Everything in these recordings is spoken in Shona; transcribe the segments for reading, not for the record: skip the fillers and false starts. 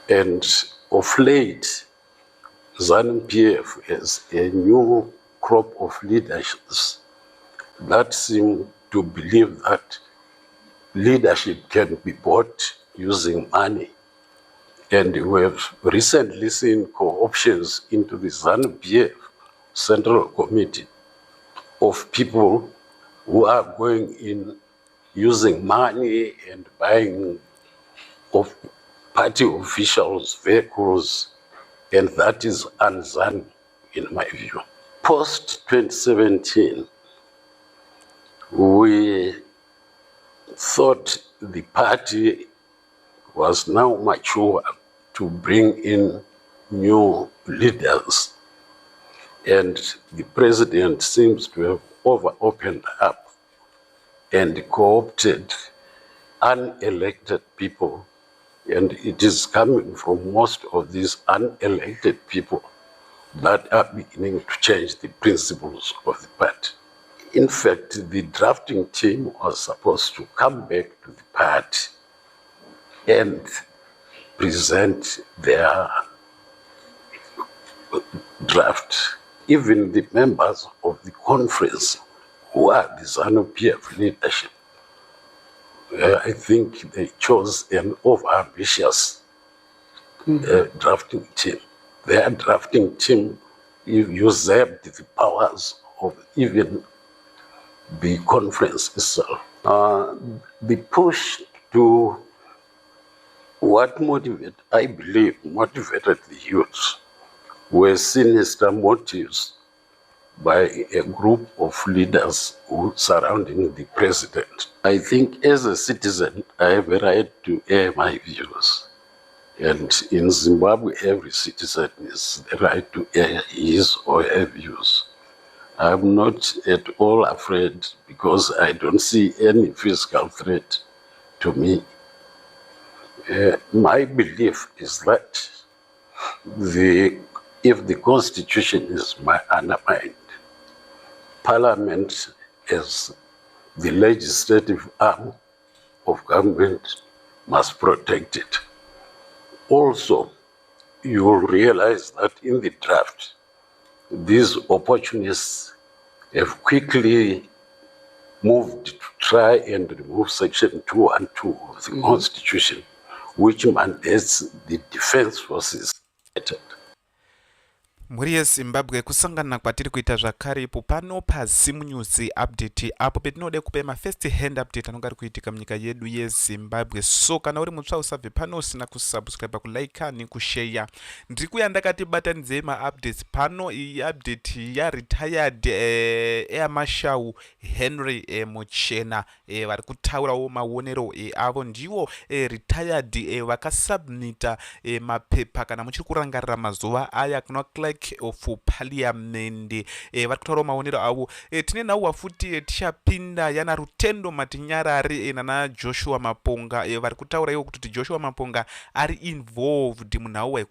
And of late, ZANU-PF has a new crop of leaders that seem to believe that leadership can be bought using money. And we have recently seen co-options into the ZANU-PF Central Committee of people who are going in using money and buying of party officials' vehicles, and that is unZANU in my view. Post-2017, we thought the party was now mature to bring in new leaders, and the president seems to have opened up and co-opted unelected people, and it is coming from most of these unelected people that are beginning to change the principles of the party. In fact, the drafting team was supposed to come back to the party and present their draft. Even the members of the conference who are the ZANU-PF leadership, I think they chose an over-ambitious drafting team. Their drafting team usurped the powers of even the conference itself. The push to what I believe motivated the youth were sinister motives by a group of leaders who surrounding the president. I think as a citizen, I have a right to air my views. And in Zimbabwe, every citizen has the right to air his or her views. I'm not at all afraid because I don't see any physical threat to me. My belief is that if the Constitution is undermined, Parliament as the legislative arm of government must protect it. Also, you will realize that in the draft, these opportunists have quickly moved to try and remove Section 212 of the Constitution, which mandates the defense forces. Mhuri yeZimbabwe, kusangana kwatiri kuita zvakare ipo pano paZimu News update, apo petinode kupa mafirst hand update anonga ari kuitika munyika yedu yeZimbabwe. So kana uri mutsva usabve pano usina kusubscribe, kulike nekushare, ndiri kuya ndakati batanidzei maupdates pano. Iyi update yaretired Air Marshal Henry Muchena vari kutaurawo maonero avo. Ndivo retired vakasubmita mapepa kana muchiri kurangarira mazuva aya kuna clerk of parliament. Vari kutaurawo maonero avo. Tine nhauwa futi tichapinda yana Rutendo Matinyarare nana Joshua Maponga. Vari kutaura iwo kuti Joshua Maponga ari involved munhauwa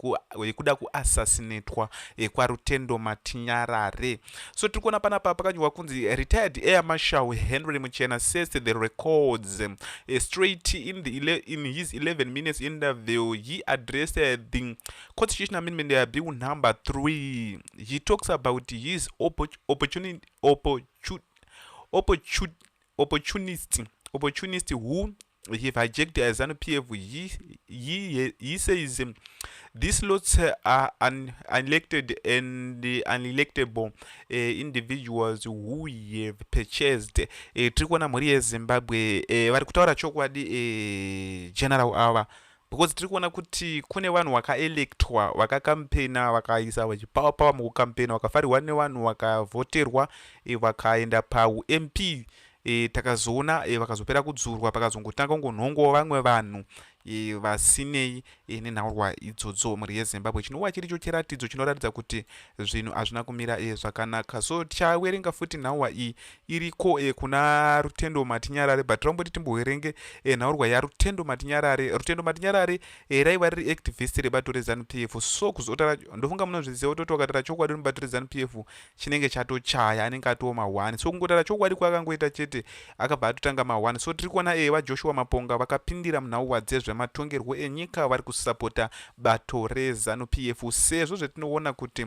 yekuda kuassassinatwa kwa Rutendo Matinyarare. So tiri kuona panapa pakanyorwa kunzi retired Air Marshal Henry Muchena says the records straight in his 11 minutes interview. He addressed the Constitutional Amendment Bill number 3. He talks about his opportunist who he hijacked ZANU-PF. He says these lots are unelected and unelectable individuals who have purchased. Tiri kuona mhuri yeZimbabwe vari kutaura chokwadi general ava, because tiri kuona kuti kune vanhu vakaelektwa vakakampena vakaisa vachipawa mukukampena vakafarirwa nevanhu vakavhoterwa vakaenda paUMP. Takazoona vakazopera kudzurwa pakazongotanga kungonhongwa vamwe vanhu vasinei nenhorwa idzodzo mhuri yeZimbabwe. Chinova chiricho chiratidzo chinoratidza kuti zvinhu hazvina kumira zvakanaka. So tichaverenga futi nhorwa iyi iriko kuna Rutendo Matinyarare, but tomboti timboverenge nhorwa yaRutendo Matinyarare. Rutendo Matinyarare raiva riri activist rebato reZANU-PF. So kuzotaura ndofunga munozviziva kuti wakataura chokwadi mubato reZANU-PF chinenge chatochaya, anenge atova ma1. So kungotaura chokwadi kwakangoita chete akabva atotanga ma1. So tiri kuona vaJoshua Maponga vakapindira munhauwa dzezve nezvematongerwo enyika vari kusapota bato reZANU-PF, sezvo zvetinoona kuti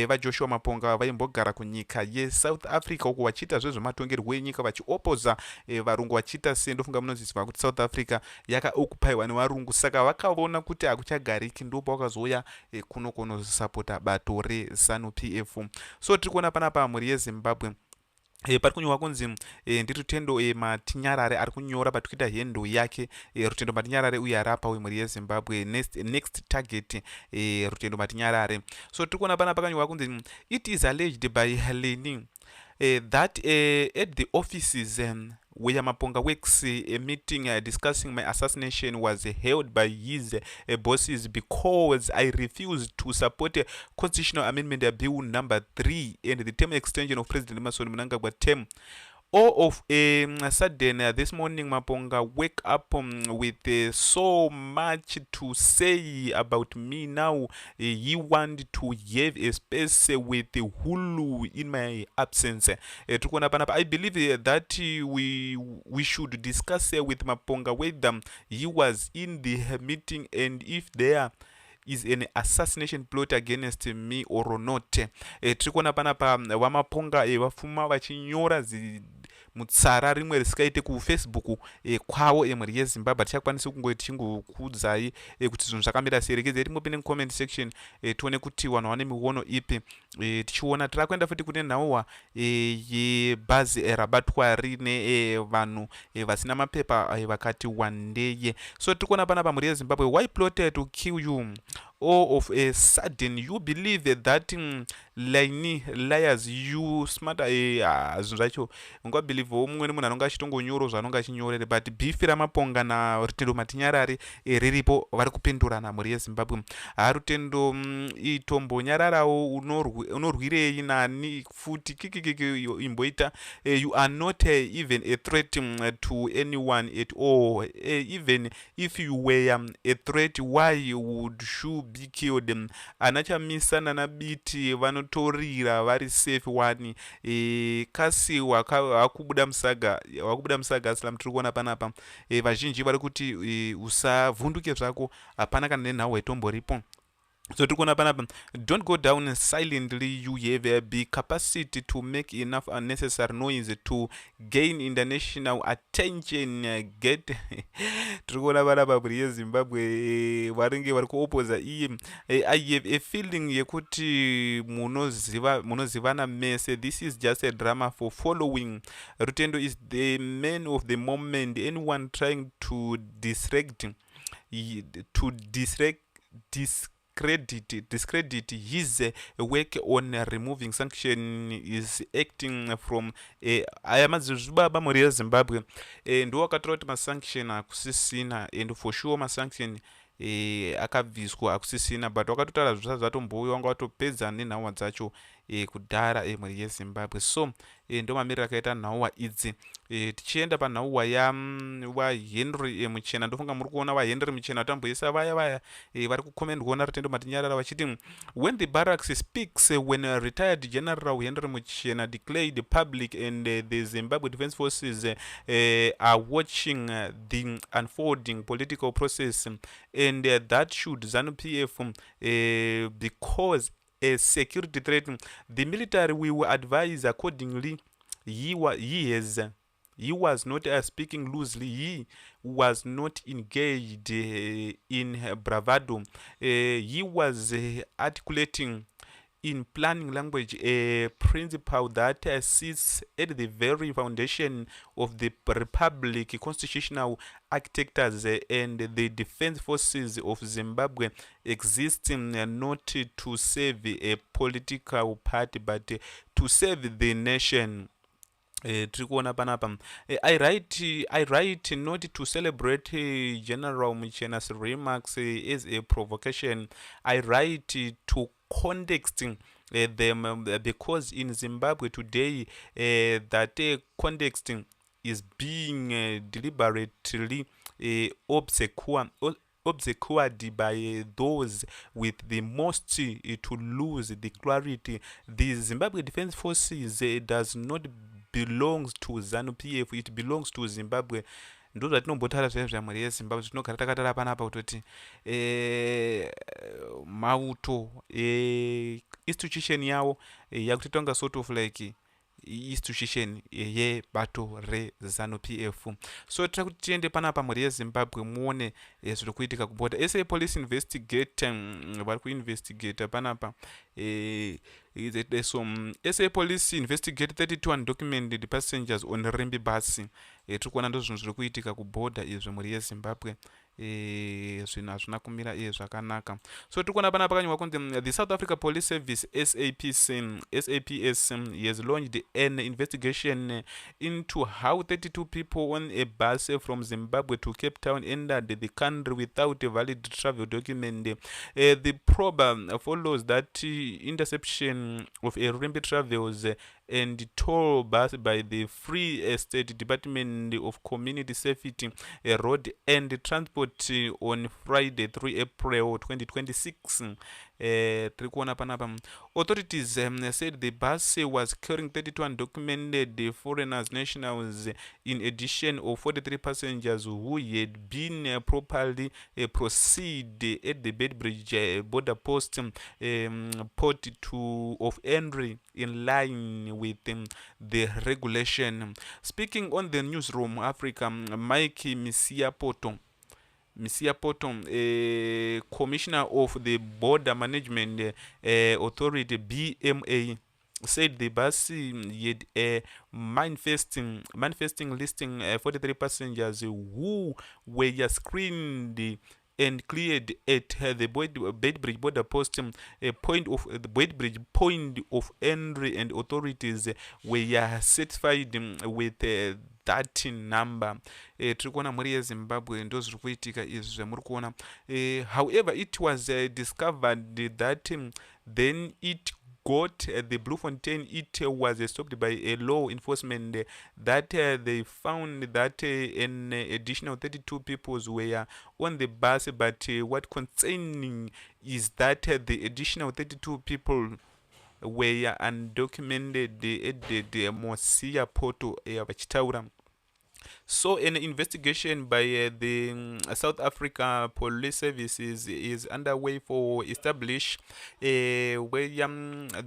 vaJoshua Maponga vaimbogara kunyika yeSouth Africa uko vachiita zvezvematongerwo enyika vachiopoza varungu, vachiita sendofunga munonziziva kuti South Africa yakaokupaiwa nevarungu, saka vakaona kuti hakuchagariki, ndopa vakazouya kuno kunosapota bato reZANU-PF. So tiri kuona panapa mhuri yeZimbabwe pari kunyorwa kunzi ndiRutendo Matinyarare ari kunyora patikuita hendo yake Rutendo Matinyarare uye arapa wemhuri yeZimbabwe next target Rutendo Matinyarare. So tiri kuona pana pakanyorwa kunzi it is alleged by Heleni that at the offices where Maponga works, a meeting discussing my assassination was held by his bosses because I refused to support Constitutional Amendment Bill number 3 and the term extension of President Emmerson Mnangagwa term. All of a sudden, this morning, Maponga wake up with so much to say about me now. He want to have a space with Hulu in my absence. I believe that we should discuss with Maponga whether he was in the meeting and if there is an assassination plot against me or not. Tiri kuona panapa vaMaponga vafuma vachinyora mutsara rimwe risikaite kuFacebook kwavo emhuri yeZimbabwe. Tichakwanisa kungoti chingokuudzai kuti zvinhu zvakamira sei. Rekezai timupinde mucomment section tione kuti vanhu vane miono ipi. Tichiona tiri kuenda futi kune nhauwa yebhazi rabatwa rine vanhu vasina mapepa vakati wandeye. So tiri kuona panapa mhuri yeZimbabwe, why plotted to kill you all of a sudden? You believe that liars, you smart. Zvinhu zvacho ungabelievewo mumwe nemunhu anonga achitongonyoro zvaanonga achinyorere, but bhifi raMaponga naRutendo Matinyarare riripo, vari kupindurana mhuri yeZimbabwe. Rutendo itombo nyararawo, unorwirei nani futi kikikiki imboita. You are not even a threat to anyone at all. Even if you were a threat, why would you be killed? Anachamisana nabiti vanotorira vari safe wani kasi wakubuda msaga Aslam. Tiri kuona panapa vazhinji vari kuti usavhunduke zvako, hapana kana nenhau itomboripo. So tiri kuona panapa, don't go down silently, you have the capacity to make enough unnecessary noise to gain international attention. Get tiri kuona panapa mhuri yeZimbabwe varinge vari kuopoza iye. I have a feeling yekuti munozivana mese. This is just a drama for following. Rutendo is the man of the moment. Anyone trying to discredit his work on removing sanction is acting from ayamadzibaba mhuri yeZimbabwe ndo wakatora kuti masanction akusisina, and for sure masanction akabviswa akusisina, but wakatotaura zvisa zvatombouya wanga watopedza nenhauwa dzacho kudhara mhuri yeZimbabwe. So ndo mamiriro akaita nhauwa idzi. Tichienda panhauwa waHenry Muchena, ndofunga muri kuona waHenry Muchena tamboisa vaya vari kukomendwa naRutendo Matinyarara vachiti, when the barracks speaks, when retired General Henry Muchena declared public and the Zimbabwe Defense Forces are watching the unfolding political process, and that should ZANU-PF because a security threat, the military will advise accordingly. He was not speaking loosely. He was not engaged in bravado. He was articulating in planning language a principle that sits at the very foundation of the republic, constitutional architectures, and the defense forces of Zimbabwe existing not to save a political party but to save the nation. Tiri kuona panapa, I write not to celebrate General Muchena's remarks as a provocation. I write to context them because in Zimbabwe today that context is being deliberately obscured by those with the most to lose the clarity. The Zimbabwe Defense Forces does not belongs to ZANU-PF, it belongs to Zimbabwe. ndo zvatinombotara zvaizvo mhuri yezimbabwe tinogara takatara panapa kutoti mauto institution yavo yakutotonga sort of like institution yebato rezanu PF. So tira kuti tiende panapa mhuri yezimbabwe muone zviri kuitika kuboda. SA police investigate vari kuinvestigata panapa so SA police investigate 32 undocumented passengers on Rimbi bus. Tiri kuona ndo zvinhu zviri kuitika kuboda izvi mhuri yezimbabwe. Zvinhu hazvina kumira zvakanaka. So tiri kuona panapa pakanyorwa kunzi the South Africa Police Service SAPS has launched an investigation into how 32 people on a bus from Zimbabwe to Cape Town entered the country without a valid travel document. The probe follows that interception of a Rimbi Travels and toll bus by the Free State Department of Community Safety, Road and Transport on Friday 3 April 2026. Authorities said the bus was carrying 32 undocumented foreigners nationals in addition of 43 passengers who had been properly proceed at the Bedbridge border post port of entry in line with the regulation. Speaking on the newsroom Africa, Mike Misiapoto, Commissioner of the Border Management Authority (BMA), said the bus had a manifesting listing 43 passengers who were screened and cleared at the Bedbridge border post, a point of the Bedbridge point of entry, and authorities were satisfied with that number. Tiri kuona mhuri yezimbabwe ndo zviri kuitika izvi zvamuri kuona. However, it was discovered that then it got the Bloemfontein, it was stopped by a law enforcement that they found that an additional 32 people were on the bus, but what concerning is that the additional 32 people were undocumented at the Mosia Porto vachitaura. So an investigation by the South Africa Police Services is underway for establish where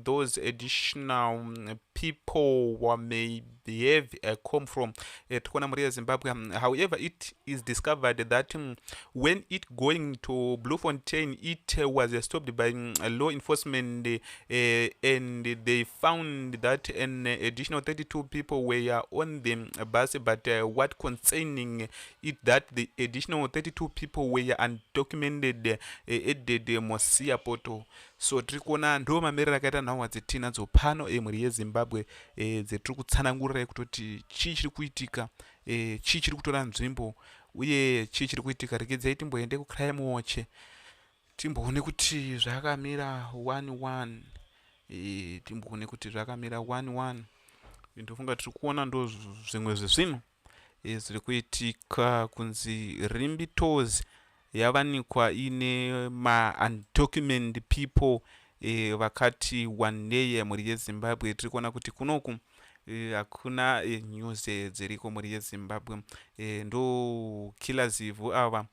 those additional people may have come from. However, it is discovered that when it going to Bloemfontein, it was stopped by law enforcement and they found that an additional 32 people were on the bus, but what concerning it that the additional 32 people were undocumented at the Mosia Porto. So tiri kuona ndo mamiriro akaita nhauwa dzetinadzo pano mhuri yezimbabwe dzetiri kutsanangurira kutoti chii chiri kuitika, chii chiri kutora nzvimbo uye chii chiri kuitika. Regedzai timboende kucrime watch timboone kuti zvakamira 1-1. Timboone kuti zvakamira 1-1. Ndofunga tiri kuona ndo zvimwe zvezvinhu zviri kuitika kunzi Rimbi Tours yavanikwa ine ma-undocumented people vakati wandei mhuri yezimbabwe. Tiri kuona kuti kunoku hakuna news dziriko mhuri yezimbabwe. Ndo killers ivhu ava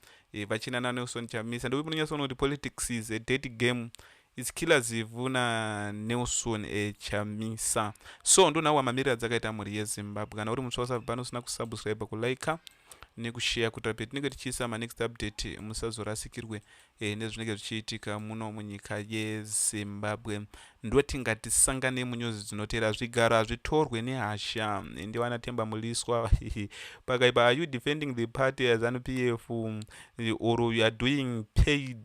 vachinana Nelson Chamisa. Ndo munonyatsona kuti politics is a dirty game. It's killers ivhu naNelson Chamisa. So ndo nawo mamiriro dzakaita mhuri yezimbabwe. Kana uri mutsva usabva pano usina kusubscribe, kulike nekushare kuti patinenge tichiisa manext update musazorasikirwe nezvinenge zvichiitika muno munyika yezimbabwe. Ndotingatisangane munyuzi dzinotera. Zvigaro hazvitorwe nehasha. Ndiwana Temba Muliswa pakaipa, are you defending the party as an PF or you are doing paid?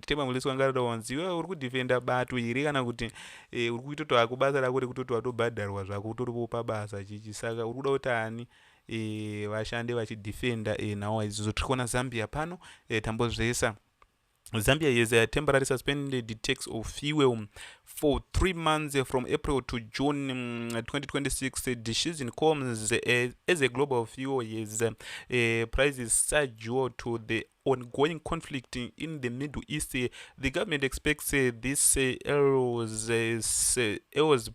Temba Muliswa ngararonzi iwe uri kudefenda bato iri kana kuti uri kuitoti akubasa rako rekutoti watobhadharwa zvako utoripo pabasa chichi. Saka uri kuda kuti ani vashande vachidefenda nawo izvozvo. Tiri kuona Zambia pano tambozvesa Zambia has temporarily suspended the tax of fuel for 3 months from April to June 2026. The decision comes as a global fuel prices surge due to the ongoing conflict in the Middle East. The government expects this erodes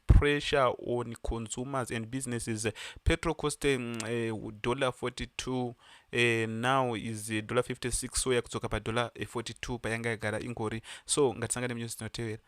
pressure on consumers and businesses. Petrol cost $42 now is $56, so yakudzoka $42 payanga yagara ingori. So ngatisangane munews dzinotevera.